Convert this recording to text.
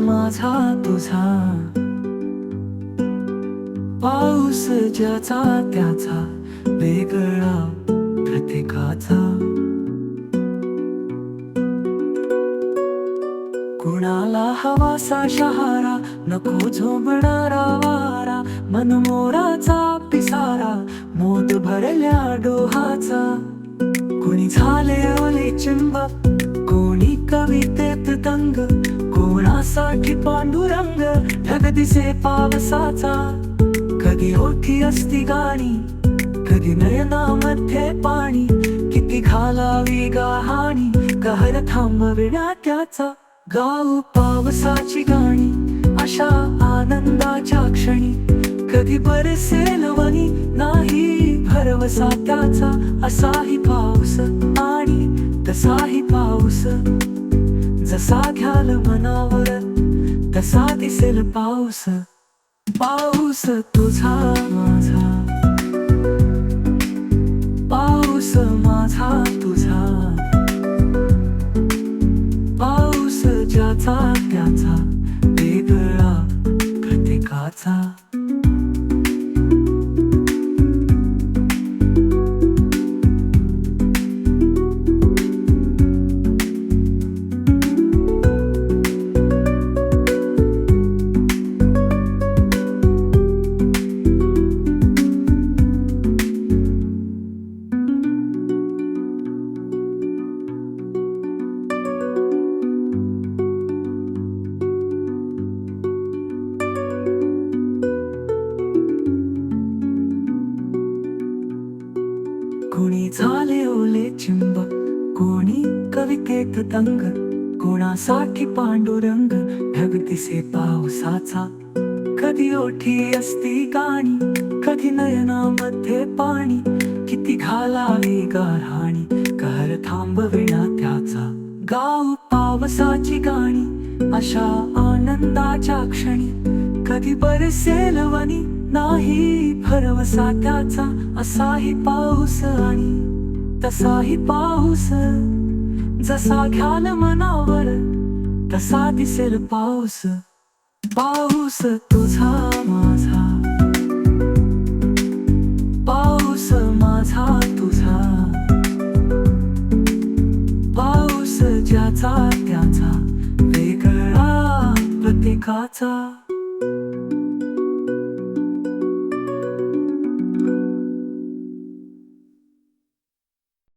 माझा तुझा, पाऊस ज्याचा त्याचा वेगळा प्रत्येकाचा. कुणाला हवासा शहारा, नको झोंबणारा वारा, मनमोराचा पिसारा, मोद भरल्या डोहाचा. कोणी झाले ओले चिंब, कोणी कवितेत दंग, कोणासाठी पांडुरंग ढग दिसे पावसाचा. कधी ओठी असती गाणी, कधी नयनामध्ये पाणी, किती घालावी गाहाणी कहर थांबविण्या त्याचा. गाऊ पावसाची गाणी अशा आनंदाच्या क्षणी, कधी बरसेल वनी नाही भरवसा त्याचा. असाही पाऊस आणि तसाही पाऊस, जसा घ्याल मनावर तसा दिसेल पाऊस. पाऊस तुझा माझा, पाऊस माझा तुझा, पाऊस ज्याचा त्याचा वेगळा प्रत्येकाचा. कोणी झाले ओले चिंब, कोणी कवितेत दंग, कोणासाठी पांडुरंग ढग दिसे पावसाचा. कधी ओठी असती गाणी, कधी नयनामध्ये पाणी, किती घालावी गारहाणी कहर थांबविण्या त्याचा. गाऊ पावसाची गाणी अशा आनंदाच्या क्षणी, कधी बरसेल वनी नाही भरवसा त्याचा. असाही पाऊस आणि तसाही पाऊस, जसा घ्याल मनावर तसा दिसेल पाऊस. पाऊस तुझा माझा, पाऊस माझा तुझा, पाऊस ज्याचा त्याचा वेगळा प्रत्येकाचा.